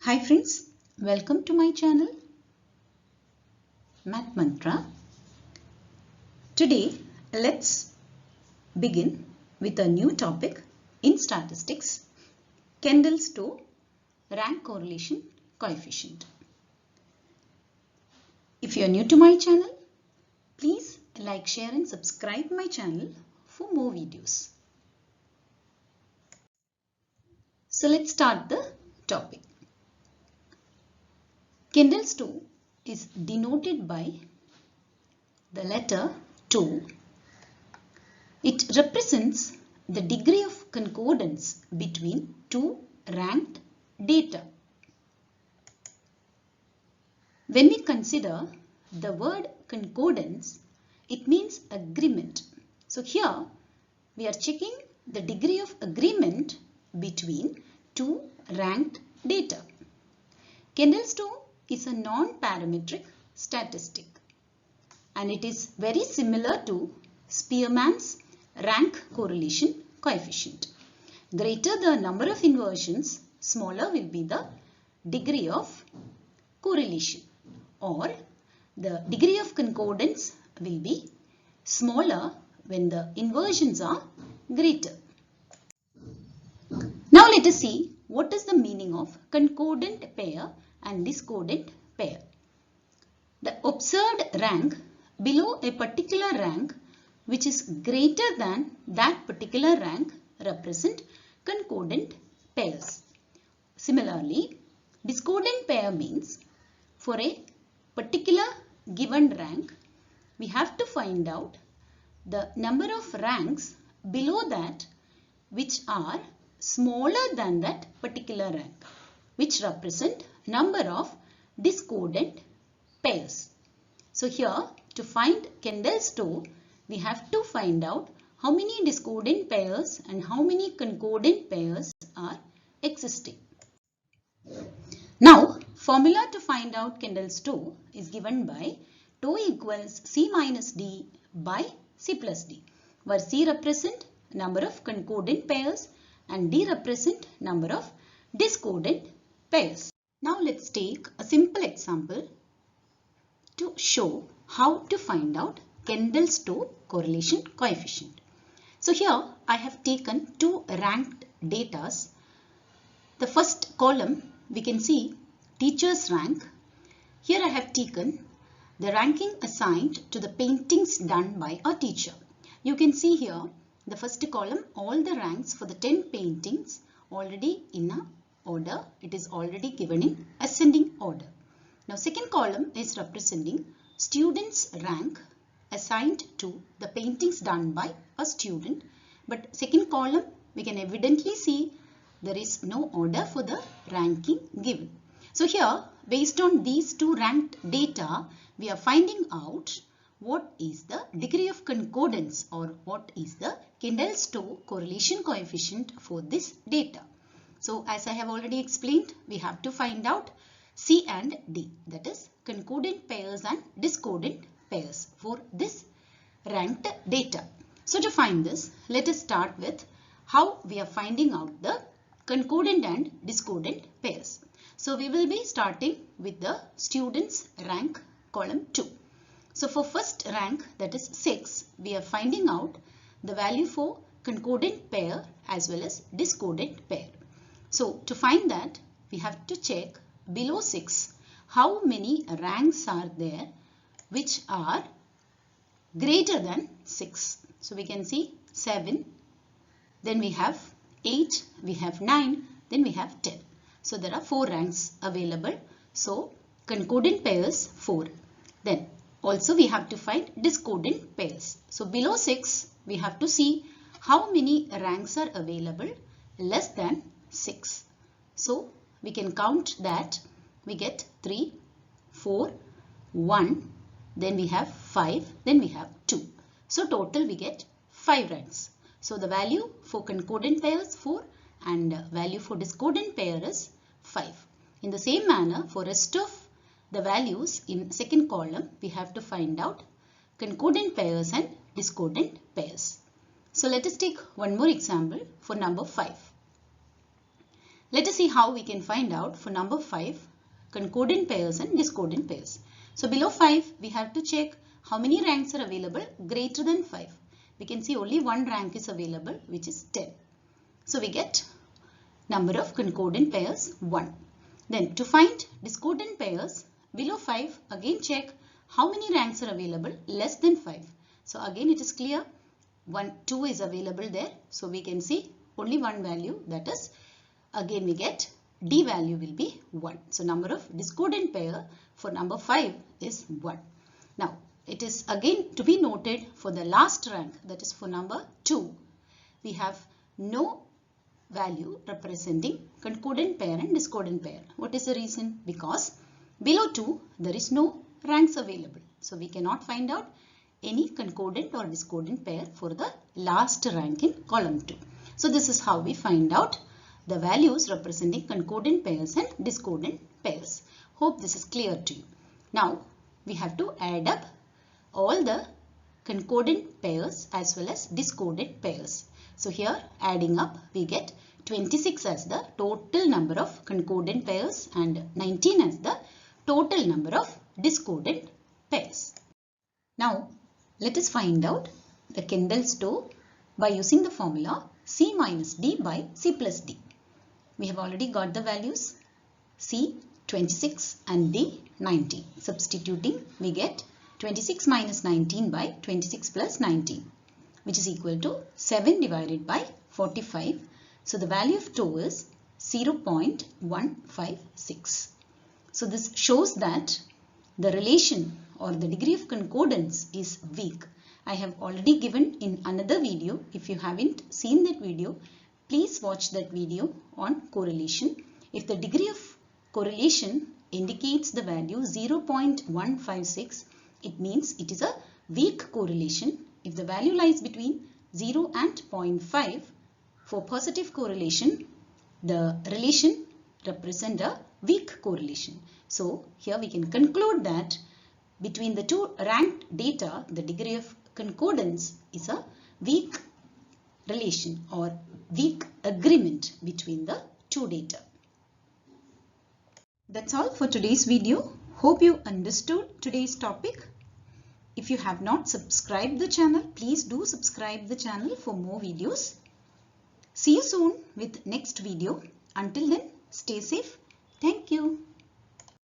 Hi friends, welcome to my channel Math Mantra. Today let's begin with a new topic in statistics, Kendall-Stowe rank correlation coefficient. If you are new to my channel, please like, share and subscribe my channel for more videos. So let's start the topic. Kendall-Stowe is denoted by the letter 2. It represents the degree of concordance between two ranked data. When we consider the word concordance, it means agreement. So here we are checking the degree of agreement between two ranked data. Kendall-Stowe is a non-parametric statistic and it is very similar to Spearman's rank correlation coefficient. Greater the number of inversions, smaller will be the degree of correlation, or the degree of concordance will be smaller when the inversions are greater. Now let us see what is the meaning of concordant pair and discordant pair. The observed rank below a particular rank which is greater than that particular rank represent concordant pairs. Similarly, discordant pair means for a particular given rank, we have to find out the number of ranks below that which are smaller than that particular rank, which represent number of discordant pairs. So here to find Kendall-Stowe, we have to find out how many discordant pairs and how many concordant pairs are existing. Now, formula to find out Kendall-Stowe is given by τ equals C minus D by C plus D, where C represent number of concordant pairs and D represent number of discordant pairs. Now let's take a simple example to show how to find out Kendall-Stowe correlation coefficient. So here I have taken two ranked datas. The first column we can see teacher's rank. Here I have taken the ranking assigned to the paintings done by a teacher. You can see here the first column, all the ranks for the 10 paintings already in a order. It is already given in ascending order. Now second column is representing student's rank assigned to the paintings done by a student. But second column we can evidently see there is no order for the ranking given. So here based on these two ranked data, we are finding out what is the degree of concordance or what is the Kendall-Stowe correlation coefficient for this data. So as I have already explained, we have to find out C and D, that is concordant pairs and discordant pairs for this ranked data. So to find this, let us start with how we are finding out the concordant and discordant pairs. So we will be starting with the student's rank column 2. So for first rank, that is 6, we are finding out the value for concordant pair as well as discordant pair. So to find that, we have to check below 6 how many ranks are there which are greater than 6. So we can see 7, then we have 8, we have 9, then we have 10. So there are 4 ranks available. So concordant pairs 4. Then also we have to find discordant pairs. So below 6 we have to see how many ranks are available less than 6. So we can count that. We get 3, 4, 1, then we have 5, then we have 2. So total we get 5 ranks. So the value for concordant pair is 4 and value for discordant pair is 5. In the same manner, for rest of the values in second column, we have to find out concordant pairs and discordant pairs. So let us take one more example for number 5. Let us see how we can find out for number 5 concordant pairs and discordant pairs. So below 5 we have to check how many ranks are available greater than 5. We can see only one rank is available, which is 10. So we get number of concordant pairs 1. Then to find discordant pairs below 5, again check how many ranks are available less than 5. So again it is clear 2 is available there. So we can see only one value, that is again we get D value will be 1. So number of discordant pair for number 5 is 1. Now it is again to be noted for the last rank, that is for number 2, we have no value representing concordant pair and discordant pair. What is the reason? Because below 2 there is no ranks available. So we cannot find out any concordant or discordant pair for the last rank in column 2. So this is how we find out the values representing concordant pairs and discordant pairs. Hope this is clear to you. Now we have to add up all the concordant pairs as well as discordant pairs. So here adding up we get 26 as the total number of concordant pairs and 19 as the total number of discordant pairs. Now let us find out the Kendall's law by using the formula C minus D by C plus D. We have already got the values C 26 and D 19. Substituting we get 26 minus 19 by 26 plus 19, which is equal to 7 divided by 45. So the value of tau is 0.156. So this shows that the relation or the degree of concordance is weak. I have already given in another video. If you haven't seen that video, please watch that video on correlation. If the degree of correlation indicates the value 0.156, it means it is a weak correlation. If the value lies between 0 and 0.5, for positive correlation, the relation represents a weak correlation. So here we can conclude that between the two ranked data, the degree of concordance is a weak relation or weak agreement between the two data. That's all for today's video. Hope you understood today's topic. If you have not subscribed the channel, please do subscribe the channel for more videos. See you soon with next video. Until then, stay safe. Thank you.